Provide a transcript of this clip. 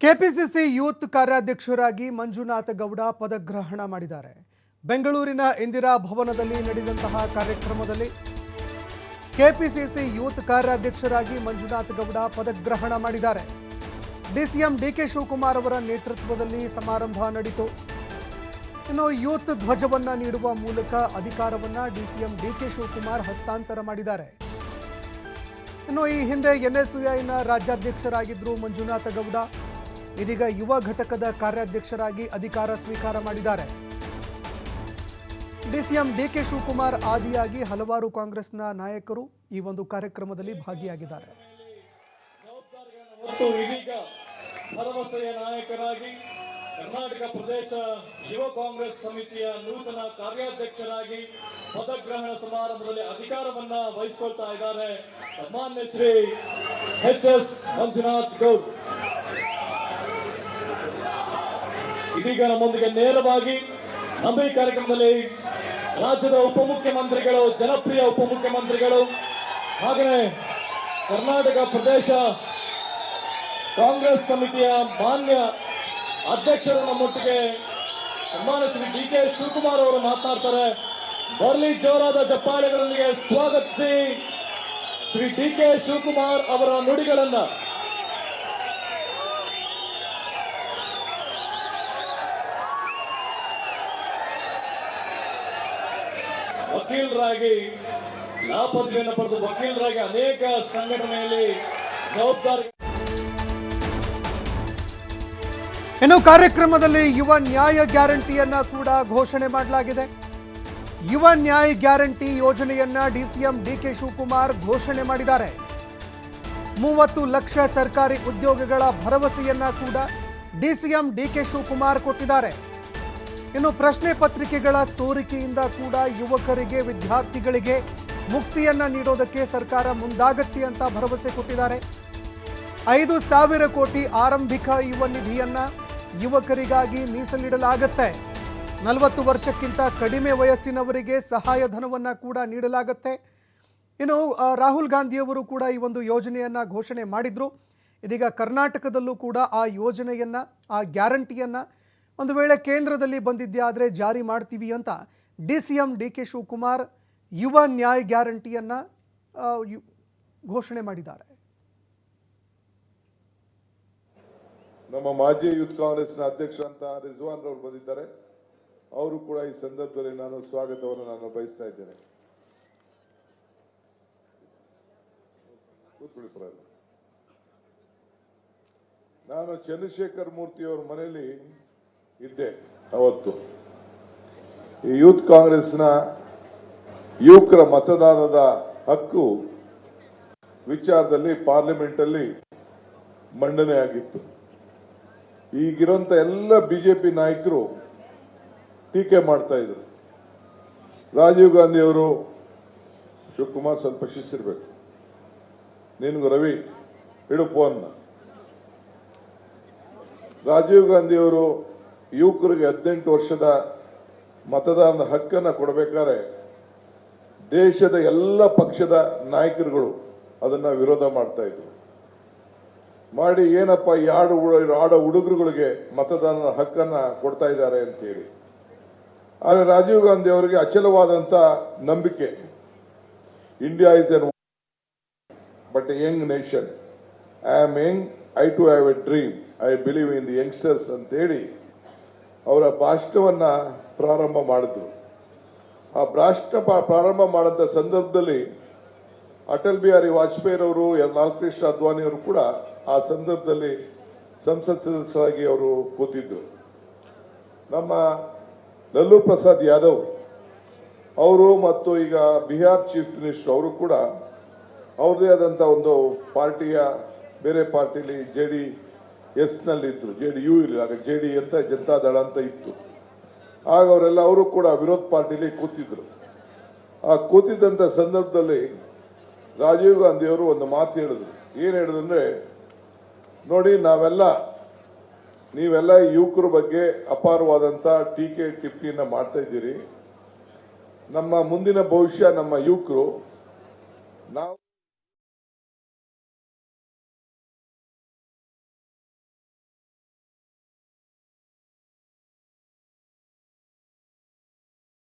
KPCC youth ಕಾರ್ಯಾಧ್ಯಕ್ಷರಾಗಿ Manjunatha Gowda ಪದಗ್ರಹಣ ಮಾಡಿದ್ದಾರೆ. ಬೆಂಗಳೂರಿನ ಇಂದಿರಾ ಭವನದಲ್ಲಿ ನಡೆದಂತಹ ಕಾರ್ಯಕ್ರಮದಲ್ಲಿ ಕೆಪಿಸಿಸಿ ಯೂತ್ ಕಾರ್ಯಾಧ್ಯಕ್ಷರಾಗಿ ಮಂಜುನಾಥ ಗೌಡ ಪದಗ್ರಹಣ ಮಾಡಿದ್ದಾರೆ. ಡಿಸಿಎಂ ಡಿಕೆ ಶಿವಕುಮಾರ್ ಅವರ ನೇತೃತ್ವದಲ್ಲಿ ಸಮಾರಂಭ ನಡೆಯಿತು. ಇನ್ನು ಯೂತ್ ಧ್ವಜವನ್ನು ನೀಡುವ ಮೂಲಕ ಅಧಿಕಾರವನ್ನು ಡಿಸಿಎಂ ಡಿಕೆ ಶಿವಕುಮಾರ್ ಹಸ್ತಾಂತರ ಮಾಡಿದ್ದಾರೆ. ಇನ್ನು ಈ ಹಿಂದೆ ಎನ್ಎಸ್ಯುಐನ ರಾಜ್ಯಾಧ್ಯಕ್ಷರಾಗಿದ್ದರು ಮಂಜುನಾಥ ಗೌಡ. ಇದೀಗ ಯುವ ಘಟಕದ ಕಾರ್ಯಾಧ್ಯಕ್ಷರಾಗಿ ಅಧಿಕಾರ ಸ್ವೀಕಾರ ಮಾಡಿದ್ದಾರೆ. ಡಿಸಿಎಂ ಡಿಕೆ ಶಿವಕುಮಾರ್ ಆದಿಯಾಗಿ ಹಲವಾರು ಕಾಂಗ್ರೆಸ್ನ ನಾಯಕರು ಈ ಒಂದು ಕಾರ್ಯಕ್ರಮದಲ್ಲಿ ಭಾಗಿಯಾಗಿದ್ದಾರೆ. ಭರವಸೆಯ ನಾಯಕರಾಗಿ ಕರ್ನಾಟಕ ಪ್ರದೇಶ ಯುವ ಕಾಂಗ್ರೆಸ್ ಸಮಿತಿಯ ನೂತನ ಕಾರ್ಯಾಧ್ಯಕ್ಷರಾಗಿ ಪದಗ್ರಹಣ ಸಮಾರಂಭದಲ್ಲಿ ಅಧಿಕಾರವನ್ನ ವಹಿಸಿಕೊಳ್ತಾ ಇದ್ದಾರೆ ಸನ್ಮಾನ್ಯ ಶ್ರೀ ಎಚ್.ಎಸ್. ಮಂಜುನಾಥ್ ಗೌಡ್. ಇದೀಗ ನಮ್ಮೊಂದಿಗೆ ನೇರವಾಗಿ ನಮ್ಮ ಈ ಕಾರ್ಯಕ್ರಮದಲ್ಲಿ ರಾಜ್ಯದ ಉಪಮುಖ್ಯಮಂತ್ರಿಗಳು, ಜನಪ್ರಿಯ ಉಪಮುಖ್ಯಮಂತ್ರಿಗಳು, ಹಾಗೆಯೇ ಕರ್ನಾಟಕ ಪ್ರದೇಶ ಕಾಂಗ್ರೆಸ್ ಸಮಿತಿಯ ಮಾನ್ಯ ಅಧ್ಯಕ್ಷರು ನಮ್ಮೊಟ್ಟಿಗೆ ಸನ್ಮಾನ್ಯ ಶ್ರೀ ಡಿಕೆ ಶಿವಕುಮಾರ್ ಅವರು ಮಾತನಾಡ್ತಾರೆ. ಬರಲಿ ಜೋರಾದ ಚಪ್ಪಾಳೆಗಳೊಂದಿಗೆ ಸ್ವಾಗತಿಸಿ ಶ್ರೀ ಡಿಕೆ ಶಿವಕುಮಾರ್ ಅವರ ನುಡಿಗಳನ್ನ. ವಕೀಲರಾಗಿ ಲಾಪದವಿಯನ್ನು ಪಡೆದು ವಕೀಲರಾಗಿ ಅನೇಕ ಸಂಘಟನೆಯಲ್ಲಿ ಜವಾಬ್ದಾರಿ. ಇನ್ನು ಕಾರ್ಯಕ್ರಮದಲ್ಲಿ ಯುವ ನ್ಯಾಯ ಗ್ಯಾರಂಟಿಯನ್ನ ಕೂಡ ಘೋಷಣೆ ಮಾಡಲಾಗಿದೆ. ಯುವ ನ್ಯಾಯ ಗ್ಯಾರಂಟಿ ಯೋಜನೆಯನ್ನ ಡಿಸಿಎಂ ಡಿಕೆ ಶಿವಕುಮಾರ್ ಘೋಷಣೆ ಮಾಡಿದ್ದಾರೆ. 30 ಲಕ್ಷ ಸರ್ಕಾರಿ ಉದ್ಯೋಗಗಳ ಭರವಸೆಯನ್ನ ಕೂಡ ಡಿಸಿಎಂ ಡಿಕೆ ಶಿವಕುಮಾರ್ ಕೊಟ್ಟಿದ್ದಾರೆ. ಇನ್ನು ಪ್ರಶ್ನೆ ಪತ್ರಿಕೆಗಳ ಸೋರಿಕೆಯಿಂದ ಕೂಡ ಯುವಕರಿಗೆ, ವಿದ್ಯಾರ್ಥಿಗಳಿಗೆ ಮುಕ್ತಿಯನ್ನ ನೀಡೋದಕ್ಕೆ ಸರ್ಕಾರ ಮುಂದಾಗತ್ತೆ ಅಂತ ಭರವಸೆ ಕೊಟ್ಟಿದ್ದಾರೆ. 5,000 ಕೋಟಿ ಆರಂಭಿಕ ಯುವ ನಿಧಿಯನ್ನ ಯುವಕರಿಗಾಗಿ ಮೀಸಲಿಡಲಾಗುತ್ತೆ. 40 ವರ್ಷಕ್ಕಿಂತ ಕಡಿಮೆ ವಯಸ್ಸಿನವರಿಗೆ ಸಹಾಯಧನವನ್ನು ಕೂಡ ನೀಡಲಾಗುತ್ತೆ. ಇನ್ನು ರಾಹುಲ್ ಗಾಂಧಿಯವರು ಕೂಡ ಈ ಒಂದು ಯೋಜನೆಯನ್ನು ಘೋಷಣೆ ಮಾಡಿದ್ರು. ಇದೀಗ ಕರ್ನಾಟಕದಲ್ಲೂ ಕೂಡ ಆ ಯೋಜನೆಯನ್ನು, ಆ ಗ್ಯಾರಂಟಿಯನ್ನು ಒಂದು ವೇಳೆ ಕೇಂದ್ರದಲ್ಲಿ ಬಂದಿದ್ದೇ ಆದರೆ ಜಾರಿ ಮಾಡ್ತೀವಿ ಅಂತ ಡಿಸಿಎಂ ಡಿಕೆ ಶಿವಕುಮಾರ್ ಯುವ ನ್ಯಾಯ ಗ್ಯಾರಂಟಿಯನ್ನು ಘೋಷಣೆ ಮಾಡಿದ್ದಾರೆ. ನಮ್ಮ ಮಾಜಿ ಯೂತ್ ಕಾಂಗ್ರೆಸ್ನ ಅಧ್ಯಕ್ಷ ಅಂತ ರಿಜ್ವಾನ್ ಅವರು ಬಂದಿದ್ದಾರೆ. ಅವರು ಕೂಡ ಈ ಸಂದರ್ಭದಲ್ಲಿ ನಾನು ಸ್ವಾಗತವನ್ನು ನಾನು ಬಯಸ್ತಾ ಇದ್ದೇನೆ. ನಾನು ಚಂದ್ರಶೇಖರ್ ಮೂರ್ತಿ ಅವರ ಮನೆಯಲ್ಲಿ ಇದ್ದೆ ಅವತ್ತು. ಈ ಯೂತ್ ಕಾಂಗ್ರೆಸ್ನ ಯುವಕರ ಮತದಾನದ ಹಕ್ಕು ವಿಚಾರದಲ್ಲಿ ಪಾರ್ಲಿಮೆಂಟ್ ಅಲ್ಲಿ ಮಂಡನೆ ಆಗಿತ್ತು. ಈಗಿರುವಂತ ಎಲ್ಲ ಬಿಜೆಪಿ ನಾಯಕರು ಟೀಕೆ ಮಾಡ್ತಾ ಇದ್ರು. ರಾಜೀವ್ ಗಾಂಧಿ ಅವರು, ಶಿವಕುಮಾರ್ ಸ್ವಲ್ಪ ಶಿಸ್ತಿರ್ಬೇಕು, ನಿನ್ಗೂ ರವಿ ಇಡು ಫೋನ್. ರಾಜೀವ್ ಗಾಂಧಿ ಅವರು ಯುವಕರಿಗೆ 18 ವರ್ಷದ ಮತದಾನದ ಹಕ್ಕನ್ನ ಕೊಡಬೇಕಾದ್ರೆ ದೇಶದ ಎಲ್ಲ ಪಕ್ಷದ ನಾಯಕರುಗಳು ಅದನ್ನ ವಿರೋಧ ಮಾಡ್ತಾ ಇದ್ರು. ಮಾಡಿ ಏನಪ್ಪ ಈ ಆಡೋ ಹುಡುಗರುಗಳಿಗೆ ಮತದಾನದ ಹಕ್ಕನ್ನ ಕೊಡ್ತಾ ಇದ್ದಾರೆ ಅಂತ ಹೇಳಿ. ಆದರೆ ರಾಜೀವ್ ಗಾಂಧಿ ಅವರಿಗೆ ಅಚಲವಾದಂತ ನಂಬಿಕೆ, India is an but a young nation, I am young, I too have a dream, I believe in the youngsters ಅಂತ ಹೇಳಿ ಅವರ ಭಾಷಣವನ್ನ ಪ್ರಾರಂಭ ಮಾಡಿದ್ರು. ಆ ಭಾಷಣ ಪ್ರಾರಂಭ ಮಾಡಿದ ಸಂದರ್ಭದಲ್ಲಿ ಅಟಲ್ ಬಿಹಾರಿ ವಾಜಪೇಯಿ ಅವರು, ಲಾಲ್ ಕೃಷ್ಣ ಅದ್ವಾನಿ ಅವರು ಕೂಡ ಆ ಸಂದರ್ಭದಲ್ಲಿ ಸಂಸತ್ ಸದಸ್ಯರಾಗಿ ಅವರು ಕೂತಿದ್ರು. ನಮ್ಮ ಲಲ್ಲೂ ಪ್ರಸಾದ್ ಯಾದವ್ ಅವರು ಮತ್ತು ಈಗ ಬಿಹಾರ್ ಚೀಫ್ ಮಿನಿಸ್ಟರ್ ಅವರು ಕೂಡ ಅವ್ರದೇ ಆದಂತ ಒಂದು ಪಾರ್ಟಿಯ ಬೇರೆ ಪಾರ್ಟಿಲಿ JDS ನಲ್ಲಿ ಇದ್ರು. JDU ಇಲ್ಲ, ಆಗ JD ಅಂತ ಜನತಾದಳ ಅಂತ ಇತ್ತು. ಆಗ ಅವರೆಲ್ಲ ಅವರು ಕೂಡ ವಿರೋಧ ಪಾರ್ಟಿಲಿ ಕೂತಿದ್ರು. ಆ ಕೂತಿದ್ದಂತ ಸಂದರ್ಭದಲ್ಲಿ ರಾಜೀವ್ ಗಾಂಧಿ ಅವರು ಒಂದು ಮಾತು ಹೇಳಿದ್ರು. ಏನ್ ಹೇಳಿದ್ರೆ, ನೋಡಿ ನೀವೆಲ್ಲ ಯುವಕರ ಬಗ್ಗೆ ಅಪಾರವಾದಂತ ಟೀಕೆ ಟಿಪ್ಪಣಿಯನ್ನ ಮಾಡ್ತಾ ಇದ್ದೀರಿ. ನಮ್ಮ ಮುಂದಿನ ಭವಿಷ್ಯ ನಮ್ಮ ಯುವಕರು. ನಾವು